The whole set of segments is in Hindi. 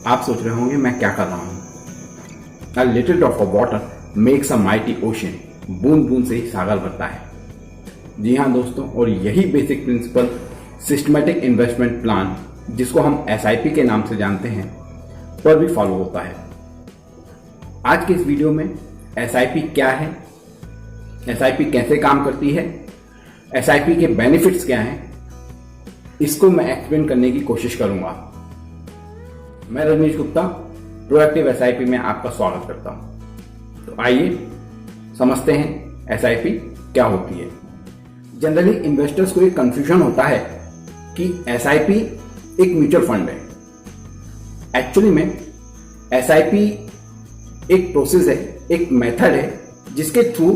आप सोच रहे होंगे मैं क्या कर रहा हूं। A little drop of water makes a mighty ocean. बूंद बूंद से ही सागर भरता है। जी हाँ दोस्तों, और यही basic principle systematic investment plan, जिसको हम SIP के नाम से जानते हैं, पर भी फॉलो होता है। आज के इस वीडियो में SIP क्या है, SIP कैसे काम करती है, SIP के बेनिफिट्स क्या हैं, इसको मैं एक्सप्लेन करने की कोशिश करूंगा। मैं रजनीश गुप्ता प्रोएक्टिव SIP में आपका स्वागत करता हूं। तो आइए समझते हैं SIP क्या होती है। जनरली इन्वेस्टर्स को एक कंफ्यूजन होता है कि SIP एक म्यूचुअल फंड है। एक्चुअली में SIP एक प्रोसेस है, एक मेथड है जिसके थ्रू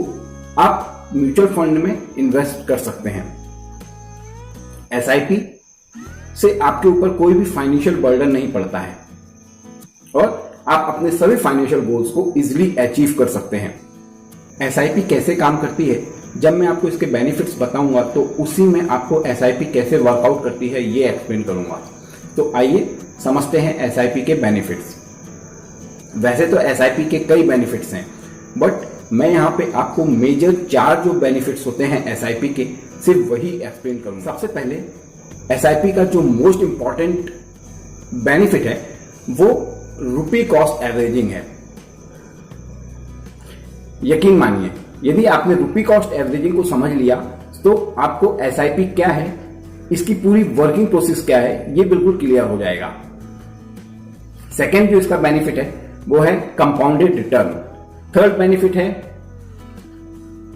आप म्यूचुअल फंड में इन्वेस्ट कर सकते हैं। SIP से आपके ऊपर कोई भी फाइनेंशियल बर्डन नहीं पड़ता है और आप अपने सभी फाइनेंशियल गोल्स को इजीली अचीव कर सकते हैं। SIP कैसे काम करती है, जब मैं आपको इसके बेनिफिट्स बताऊंगा तो उसी में आपको SIP कैसे वर्कआउट करती है ये एक्सप्लेन करूंगा। तो आइए समझते हैं SIP के बेनिफिट्स। वैसे तो SIP के कई बेनिफिट्स हैं, बट मैं यहाँ पे आपको मेजर 4 जो बेनिफिट्स होते हैं SIP के, सिर्फ वही एक्सप्लेन करूंगा। सबसे पहले SIP का जो मोस्ट इंपॉर्टेंट बेनिफिट है वो रुपी कॉस्ट एवरेजिंग है। यकीन मानिए, यदि आपने रुपी कॉस्ट एवरेजिंग को समझ लिया तो आपको SIP क्या है, इसकी पूरी वर्किंग प्रोसेस क्या है, ये बिल्कुल क्लियर हो जाएगा। सेकेंड जो इसका बेनिफिट है वो है कंपाउंडेड रिटर्न। थर्ड बेनिफिट है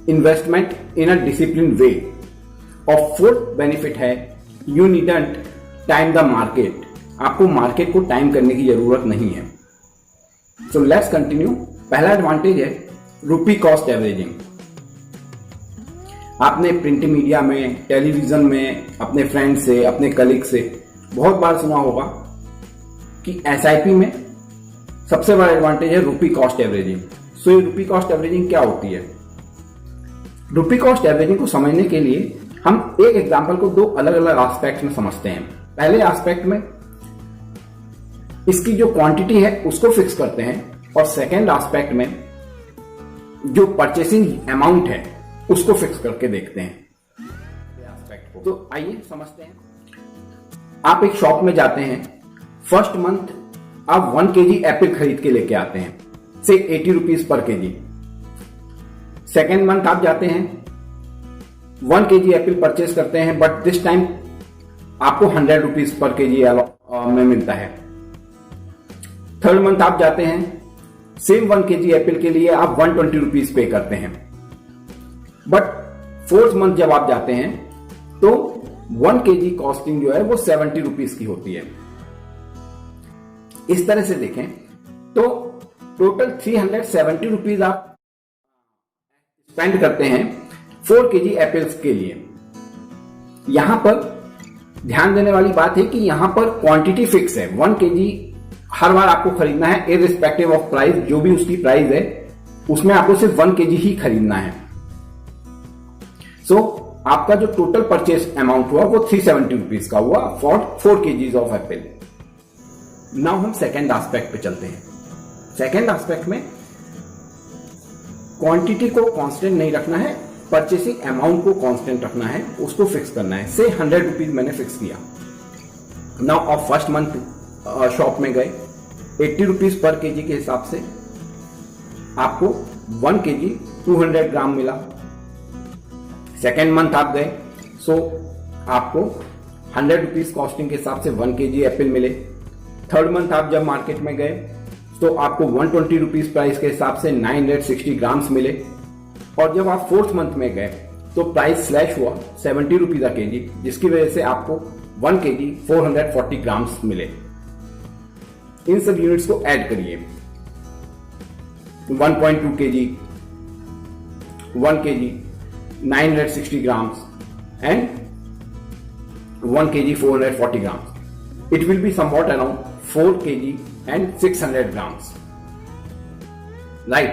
investment in a discipline way. और फोर्थ बेनिफिट है you needn't time the market. आपको मार्केट को टाइम करने की जरूरत नहीं है। So let's continue. पहला एडवांटेज है रुपी कॉस्ट एवरेजिंग। आपने प्रिंट मीडिया में, टेलीविजन में, अपने फ्रेंड से, अपने कलीग से बहुत बार सुना होगा कि SIP में सबसे बड़ा एडवांटेज है रुपी कॉस्ट एवरेजिंग। सो ये रुपी कॉस्ट एवरेजिंग क्या होती है? रुपी कॉस्ट एवरेजिंग को समझने के लिए हम एक एग्जांपल को 2 अलग अलग एस्पेक्ट में समझते हैं। पहले एस्पेक्ट में इसकी जो क्वांटिटी है उसको फिक्स करते हैं और सेकेंड एस्पेक्ट में जो परचेसिंग अमाउंट है उसको फिक्स करके देखते हैं एस्पेक्ट को। तो आइए समझते हैं। आप एक शॉप में जाते हैं, फर्स्ट मंथ आप 1 kg एप्पल खरीद के लेके आते हैं, से 80 rupees per kg। Second month आप जाते हैं 1 kg एप्पल परचेस करते हैं, बट दिस टाइम आपको 100 रुपीज पर kg में मिलता है। थर्ड मंथ आप जाते हैं, सेम 1 kg एप्पल के लिए आप 120 रुपीज पे करते हैं, बट फोर्थ मंथ जब आप जाते हैं तो 1 kg कॉस्टिंग जो है वो 70 रुपीज की होती है। इस तरह से देखें तो टोटल 370 रुपीज आप स्पेंड करते हैं 4 kg एप्पल्स के लिए। यहां पर ध्यान देने वाली बात है कि यहां पर क्वांटिटी फिक्स है। 1 kg हर बार आपको खरीदना है, इररिस्पेक्टिव ऑफ प्राइस। जो भी उसकी प्राइस है उसमें आपको सिर्फ 1 kg ही खरीदना है। सो आपका जो टोटल परचेस अमाउंट हुआ वो 370 रुपीज का हुआ for 4 kg of Apple. Now हम सेकेंड एस्पेक्ट पे चलते हैं। सेकेंड एस्पेक्ट में क्वांटिटी को कांस्टेंट नहीं रखना है, परचेसिंग अमाउंट को कांस्टेंट रखना है, उसको फिक्स करना है। से 100 रुपीज मैंने फिक्स किया। नाउ आप फर्स्ट मंथ शॉप में गए, 80 रुपीज पर kg के हिसाब से आपको 1 kg 200 ग्राम मिला। सेकेंड मंथ आप गए, सो आपको 100 रुपीज कॉस्टिंग के हिसाब से 1 kg एप्पल मिले। थर्ड मंथ आप जब मार्केट में गए तो आपको 120 रुपीज प्राइस के हिसाब से 960 ग्राम्स मिले। और जब आप फोर्थ मंथ में गए तो प्राइस स्लैश हुआ 70 रुपीज a kg, जिसकी वजह से आपको 1 kg 440 ग्राम्स मिले। इन सब यूनिट्स को ऐड करिए। 1.2 kg, 1 kg 960 grams and 1 kg 440 grams. It will be somewhat around 4 kg and 600 grams. Right?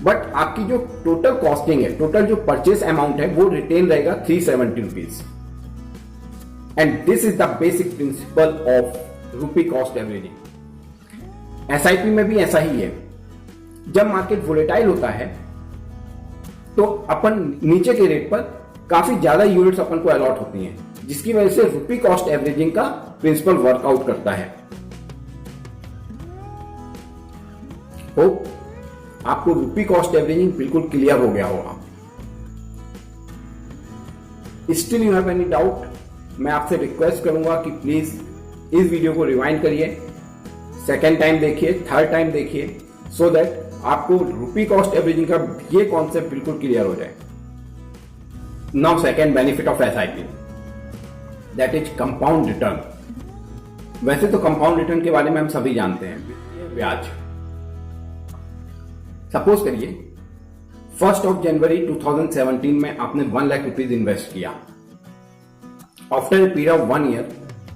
But आपकी जो टोटल कॉस्टिंग है, टोटल जो परचेस अमाउंट है वो रिटेन रहेगा 370 rupees. And this is the basic principle of rupee cost averaging. SIP में भी ऐसा ही है। जब मार्केट वोलेटाइल होता है तो अपन नीचे के रेट पर काफी ज्यादा यूनिट्स अपन को अलॉट होती हैं, जिसकी वजह से रुपी कॉस्ट एवरेजिंग का प्रिंसिपल वर्कआउट करता है। होप आपको रुपी कॉस्ट एवरेजिंग बिल्कुल क्लियर हो गया होगा। Still you have any doubt, मैं आपसे रिक्वेस्ट करूंगा कि प्लीज इस वीडियो को रिवाइंड करिए, सेकेंड टाइम देखिए, थर्ड टाइम देखिए, सो दैट आपको रुपी कॉस्ट एवरेजिंग का ये कॉन्सेप्ट बिल्कुल क्लियर हो जाए। Now second benefit of SIP, that is compound return. वैसे तो कंपाउंड रिटर्न के बारे में हम सभी जानते हैं, ब्याज। सपोज करिए 1 जनवरी 2017 में आपने 1 लाख रुपीज इन्वेस्ट किया। After a period of 1 year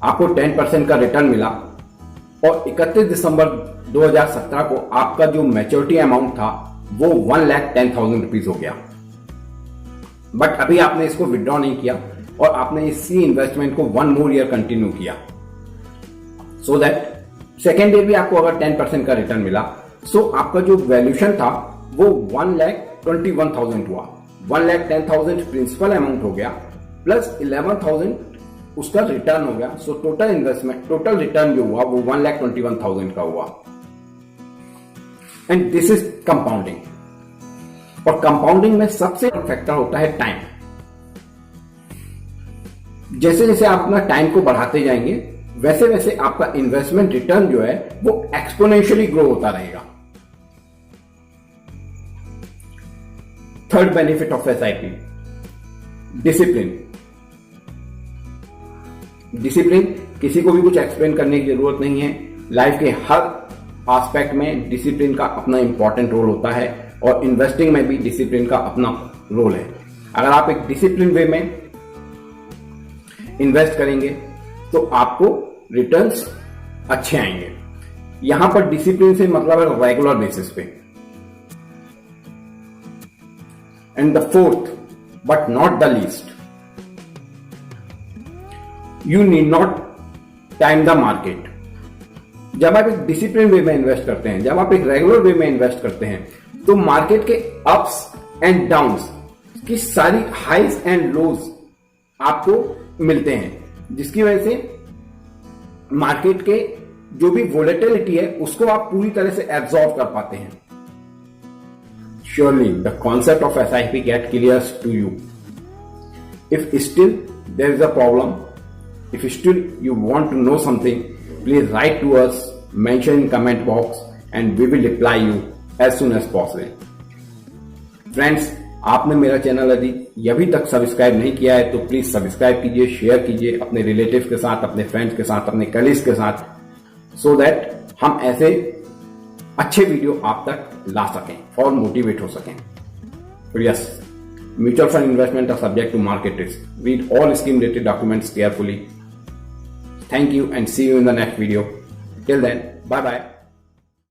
आपको 10% का रिटर्न मिला और 31 दिसंबर 2017 को आपका जो मैच्योरिटी अमाउंट था वो 1,10,000 रुपीज हो गया। बट अभी आपने इसको विड्रॉ नहीं किया और आपने इसी इन्वेस्टमेंट को 1 मोर ईयर कंटिन्यू किया, सो दैट सेकेंड ईयर भी आपको अगर 10% का रिटर्न मिला, सो आपका जो वैल्यूएशन था वो 1,21,000 हुआ। 1,10,000 प्रिंसिपल अमाउंट हो गया प्लस 11,000 उसका रिटर्न हो गया। So total investment, total return जो हुआ वो 1,21,000 का हुआ। And this is compounding. और कंपाउंडिंग में सबसे फैक्टर होता है टाइम। जैसे जैसे आप अपना टाइम को बढ़ाते जाएंगे वैसे वैसे आपका इन्वेस्टमेंट रिटर्न जो है वो एक्सपोनेंशियली ग्रो होता रहेगा। Third benefit of SIP, discipline. Discipline किसी को भी कुछ एक्सप्लेन करने की जरूरत नहीं है। लाइफ के हर एस्पेक्ट में डिसिप्लिन का अपना इंपॉर्टेंट रोल होता है और इन्वेस्टिंग में भी डिसिप्लिन का अपना रोल है। अगर आप एक डिसिप्लिन वे में इन्वेस्ट करेंगे तो आपको रिटर्न्स अच्छे आएंगे। यहां पर डिसिप्लिन से मतलब है रेगुलर बेसिस पे। And the fourth but not the least, you need not time the market. जब आप एक डिसिप्लिन वे में इन्वेस्ट करते हैं, जब आप एक रेगुलर वे में इन्वेस्ट करते हैं, तो मार्केट के अप्स एंड डाउन्स की सारी हाइज एंड लोज आपको मिलते हैं, जिसकी वजह से मार्केट के जो भी वोलेटिलिटी है उसको आप पूरी तरह से एब्जॉर्ब कर पाते हैं। Surely the concept of SIP get clear to you. If still there is a problem, if still you want to know something, please write to us, mention in comment box and we will reply you as soon as possible. Friends, आपने मेरा चैनल यदि अभी तक सब्सक्राइब नहीं किया है तो प्लीज सब्सक्राइब कीजिए, शेयर कीजिए अपने रिलेटिव्स के साथ, अपने फ्रेंड्स के साथ, अपने कलीग्स के साथ, सो दैट हम ऐसे अच्छे वीडियो आप तक ला सकें और मोटिवेट हो सकें। Yes, mutual fund investment are subject to market risk. Read all scheme related documents carefully. Thank you and see you in the next video. Till then, bye bye.